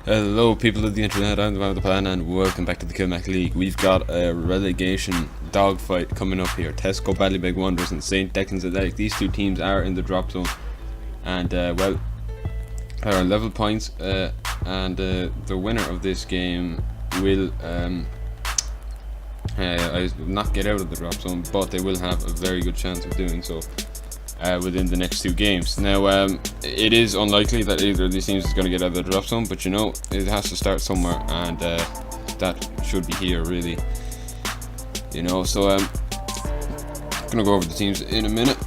Hello, people of the internet. I'm the man with the plan, and welcome back to the Kilmac League. We've got a relegation dogfight coming up here. Tesco Ballybeg Wanderers and St Declan's Athletic. These two teams are in the drop zone, and are level points. The winner of this game will not get out of the drop zone, but they will have a very good chance of doing so. Within the next two games. Now, it is unlikely that either of these teams is going to get out of the drop zone, but you know, it has to start somewhere, and that should be here, really. You know, so I'm going to go over the teams in a minute.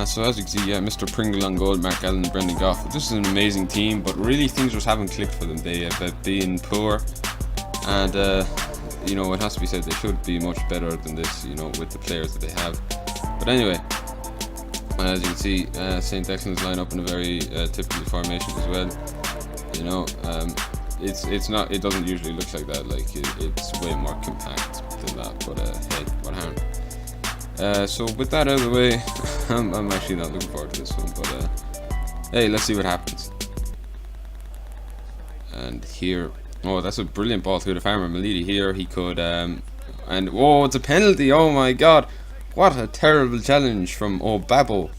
So as you can see, Mr. Pringle on goal, Mark Allen and Brendan Goff. This is an amazing team, but really things just haven't clicked for them. They have been poor, and you know, it has to be said they should be much better than this, you know, with the players that they have. But anyway, as you can see, St. Declan's line up in a very typical formation as well. You know, it's not. It doesn't usually look like that. Like it's way more compact than that. But hey, what harm? So with that out of the way, I'm actually not looking forward to this one. But hey, let's see what happens. And here, oh, that's a brilliant ball through the farmer. Malidi here, he could and oh, it's a penalty. Oh my God. What a terrible challenge from Babo.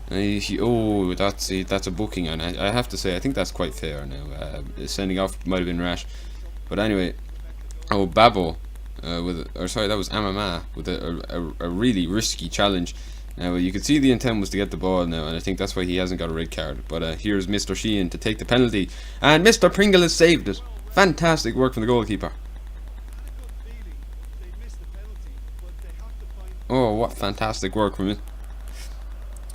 That's a booking, and I have to say I think that's quite fair now. Sending off might have been rash, but anyway, Babo that was Amama with a really risky challenge. Now you can see the intent was to get the ball now, and I think that's why he hasn't got a red card. But here's Mr. Sheehan to take the penalty, and Mr. Pringle has saved it. Fantastic work from the goalkeeper. Oh, what fantastic work from it.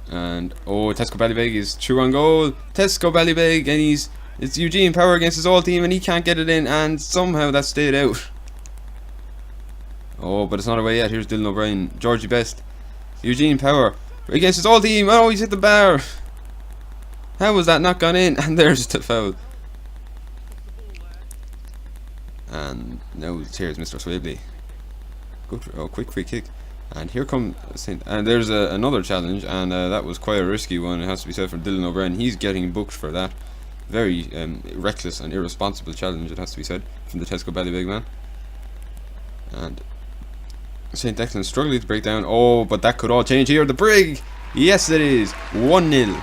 And Tesco Ballybeg is true on goal. Tesco Ballybeg, and it's Eugene Power against his old team, and he can't get it in, and somehow that stayed out. Oh, but it's not away yet. Here's Dylan O'Brien, Georgie Best, Eugene Power against his old team. Oh, he's hit the bar. How was that not gone in? And there's the foul. And now here's Mr. Swabley. Quick free kick. And here comes and there's another challenge, and that was quite a risky one, it has to be said, for Dylan O'Brien. He's getting booked for that. Very reckless and irresponsible challenge, it has to be said, from the Tesco Ballybeg man. And St. Declan struggling to break down. Oh, but that could all change here. The Brig! Yes, it is. 1-0.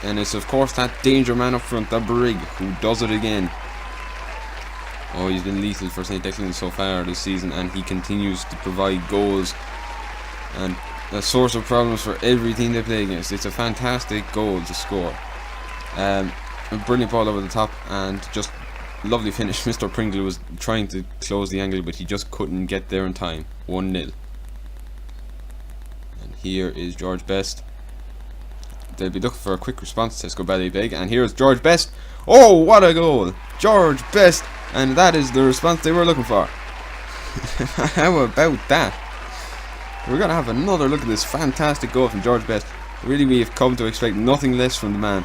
And it's, of course, that danger man up front, the Brig, who does it again. Oh, he's been lethal for St. Declan so far this season, and he continues to provide goals and a source of problems for every team they play against. It's a fantastic goal to score. A brilliant ball over the top, and just lovely finish. Mr. Pringle was trying to close the angle, but he just couldn't get there in time. 1-0. And here is George Best. They'll be looking for a quick response to Tesco Ballybeg, and here's George Best. Oh, what a goal! George Best! And that is the response they were looking for. How about that? We're going to have another look at this fantastic goal from George Best. Really, we have come to expect nothing less from the man.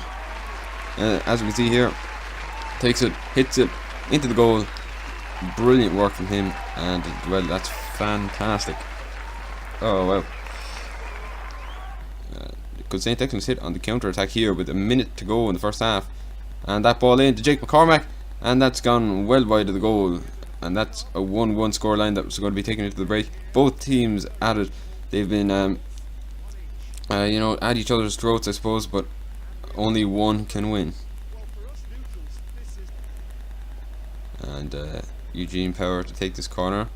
As we can see here, takes it, hits it into the goal. Brilliant work from him, and well, that's fantastic. Oh wow. Could St. Declan's hit on the counter attack here with a minute to go in the first half, and that ball in to Jake McCormack. And that's gone well wide of the goal, and that's a 1-1 scoreline that was going to be taken into the break. Both teams at it. They've been, you know, at each other's throats, I suppose, but only one can win. And Eugene Power to take this corner,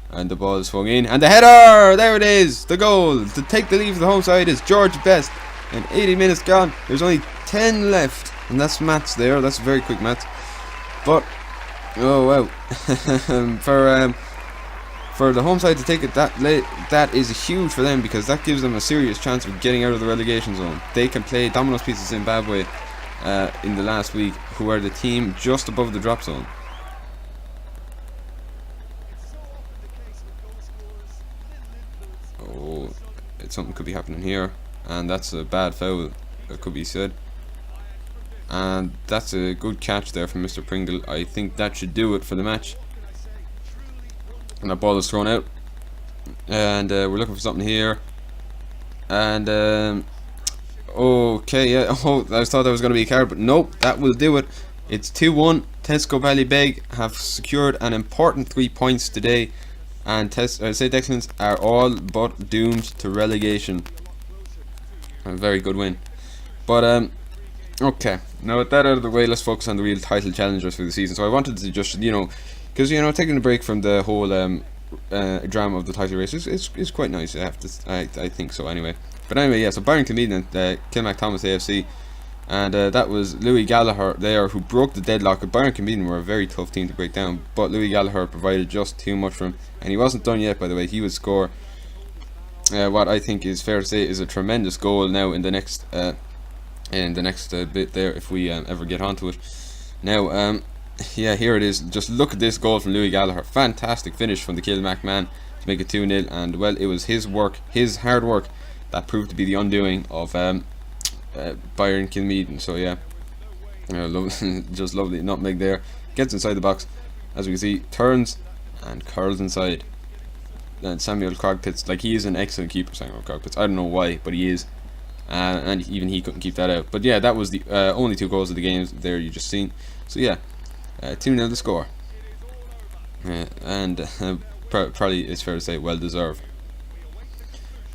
and the ball is swung in, and the header! There it is, the goal to take the lead for the home side is George Best. And 80 minutes gone. There's only 10 left, and that's maths there. That's very quick maths. But oh wow, for the home side to take it that late, that is huge for them, because that gives them a serious chance of getting out of the relegation zone. They can play Domino's Pizza Zimbabwe in the last week, who are the team just above the drop zone. Oh, something could be happening here, and that's a bad foul, that could be said. And that's a good catch there from Mr. Pringle. I think that should do it for the match. And that ball is thrown out, and we're looking for something here. And Okay, yeah. Oh, I thought that was going to be a card, but nope, that will do it. It's 2-1. Tesco Ballybeg have secured an important 3 points today, and St. Excellence are all but doomed to relegation. A very good win. But okay, now with that out of the way, let's focus on the real title challengers for the season. So I wanted to just, because taking a break from the whole drama of the title race is quite nice. I think so anyway. But anyway, yeah. So Byron Kilmeaden and Kilmac Thomas AFC, and that was Louis Gallagher there who broke the deadlock. Byron Kilmeaden were a very tough team to break down, but Louis Gallagher provided just too much for him, and he wasn't done yet. By the way, he would score what I think is fair to say is a tremendous goal now in the next bit there, if we ever get onto it. Now, yeah, here it is. Just look at this goal from Louis Gallagher. Fantastic finish from the Kilmac man to make it 2-0, and well, it was his work, his hard work, that proved to be the undoing of Byron Kilmeaden. So yeah, just lovely nutmeg there. Gets inside the box, as we can see, turns and curls inside. And Samuel Crogpits, like, he is an excellent keeper, Samuel Crogpits. I don't know why, but he is. And even he couldn't keep that out. But yeah, that was the only 2 goals of the games there you just seen. So yeah, 2-0 the score. And probably it's fair to say well deserved.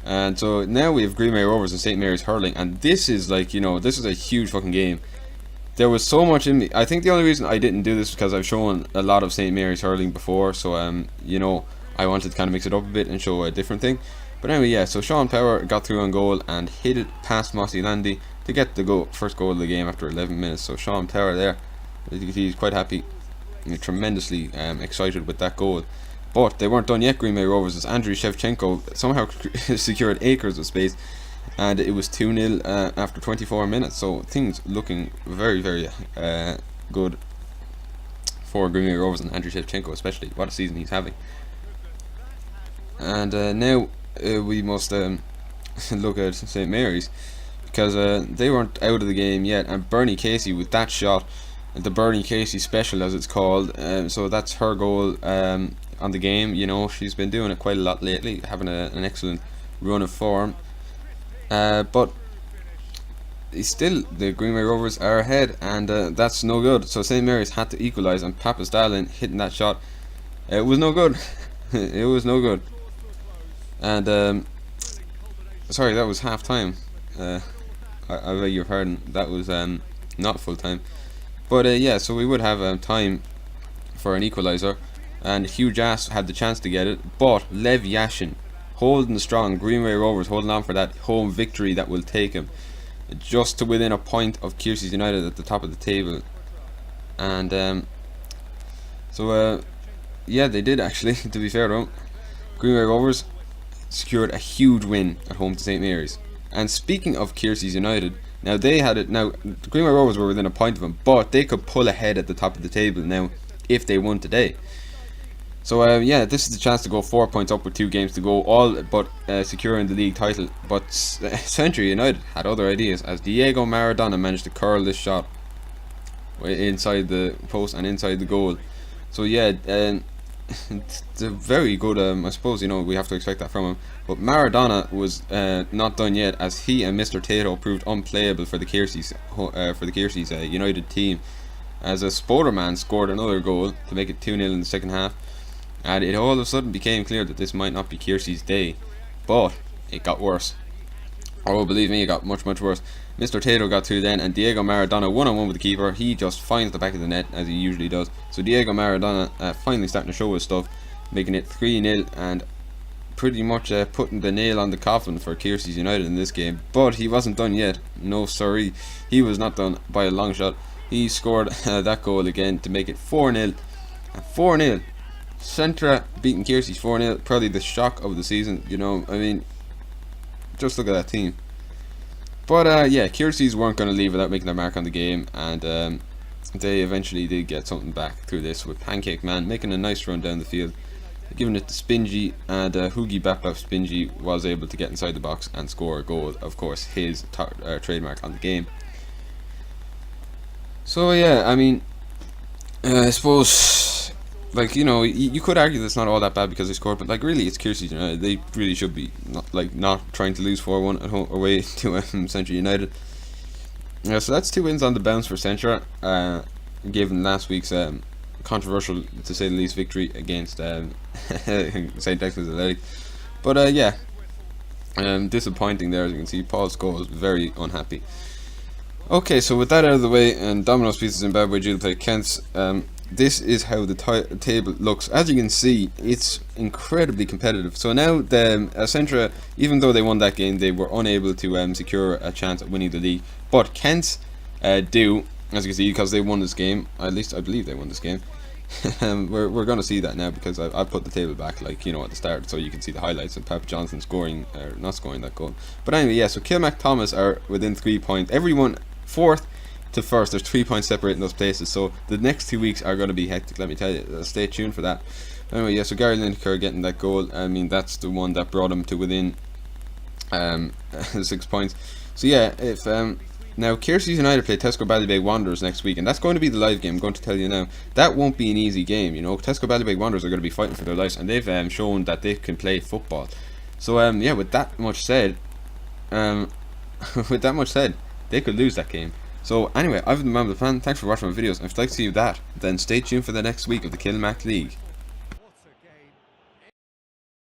And so now we have Green Bay Rovers and St. Mary's hurling, and this is like, this is a huge fucking game. There was so much in me. I think the only reason I didn't do this is because I've shown a lot of St. Mary's hurling before, so I wanted to kind of mix it up a bit and show a different thing. But anyway, yeah, so Sean Power got through on goal and hit it past Mossy Landy to get the first goal of the game after 11 minutes. So Sean Power there, he's quite happy, tremendously excited with that goal. But they weren't done yet, Green Bay Rovers, as Andriy Shevchenko somehow secured acres of space, and it was 2-0 after 24 minutes. So things looking very, very good for Green Bay Rovers and Andriy Shevchenko especially. What a season he's having. And now we must look at St. Mary's, because they weren't out of the game yet, and Bernie Casey with that shot, the Bernie Casey special as it's called, so that's her goal on the game. She's been doing it quite a lot lately, having an excellent run of form, but still the Green Bay Rovers are ahead, and that's no good. So St. Mary's had to equalise, and Papa Stalin hitting that shot, it was no good. It was no good. And sorry, that was half time. I beg your pardon, that was not full time. But yeah, so we would have time for an equaliser, and Hugh Jass had the chance to get it, but Lev Yashin holding strong. Green Bay Rovers holding on for that home victory that will take him just to within a point of Kiersey's United at the top of the table. And so yeah, they did actually, to be fair to them. Green Bay Rovers secured a huge win at home to St. Mary's. And speaking of Kiersey's United, now they had it. Now the Green Bay Rovers were within a point of them, but they could pull ahead at the top of the table now if they won today. So yeah, this is the chance to go 4 points up with 2 games to go, all but securing the league title. But Century United had other ideas, as Diego Maradona managed to curl this shot inside the post and inside the goal. So yeah, it's a very good, I suppose, we have to expect that from him. But Maradona was not done yet, as he and Mr. Tato proved unplayable for the Kiersey's United team, as a Spoderman scored another goal to make it 2-0 in the second half. And it all of a sudden became clear that this might not be Kiersey's day, but it got worse. Oh, believe me, it got much, much worse. Mr. Tato got through then, and Diego Maradona one-on-one with the keeper. He just finds the back of the net, as he usually does. So Diego Maradona finally starting to show his stuff, making it 3-0, and pretty much putting the nail on the coffin for Kiersey's United in this game. But he wasn't done yet. No, sorry, he was not done by a long shot. He scored that goal again to make it 4-0. 4-0. Centra beating Kiersey's 4-0. Probably the shock of the season, I mean, just look at that team. But yeah, Kiersey's weren't going to leave without making their mark on the game, and they eventually did get something back through this, with Pancake Man making a nice run down the field, giving it to Spingy, and Hoogie Bap Spingy was able to get inside the box and score a goal, of course, his trademark on the game. So yeah, I mean, I suppose like, you know, you could argue that's not all that bad because they scored, but like really, it's Kiersey United. They really should be not trying to lose 4-1 at home away to Central United. Yeah, so that's 2 wins on the bounce for Centra, given last week's controversial, to say the least, victory against St. Texas Athletic. But yeah, disappointing there, as you can see. Paul Scholes was very unhappy. Okay, so with that out of the way, and Domino's Pizza Zimbabwe due to play Kent's, this is how the table looks. As you can see, it's incredibly competitive. So now the Centra, even though they won that game, they were unable to secure a chance at winning the league. But Kent do, as you can see, because they won this game. At least I believe they won this game. We're going to see that now because I put the table back, like, you know, at the start, so you can see the highlights of Pep Johnson scoring, or not scoring that goal. But anyway, yeah, so Kilmac, Thomas are within 3 points. Everyone fourth to first, there's 3 points separating those places, so the next 2 weeks are going to be hectic, let me tell you. Stay tuned for that. Anyway, yeah, so Gary Lineker getting that goal. I mean, that's the one that brought him to within 6 points. So yeah, if now Kiersey United play Tesco Ballybay Wanderers next week, and that's going to be the live game. I'm going to tell you now, that won't be an easy game. You know, Tesco Ballybay Wanderers are going to be fighting for their lives, and they've shown that they can play football. So yeah, with that much said, they could lose that game. So anyway, I've been the man with the plan. Thanks for watching my videos, and if you'd like to see that, then stay tuned for the next week of the Kilmac League.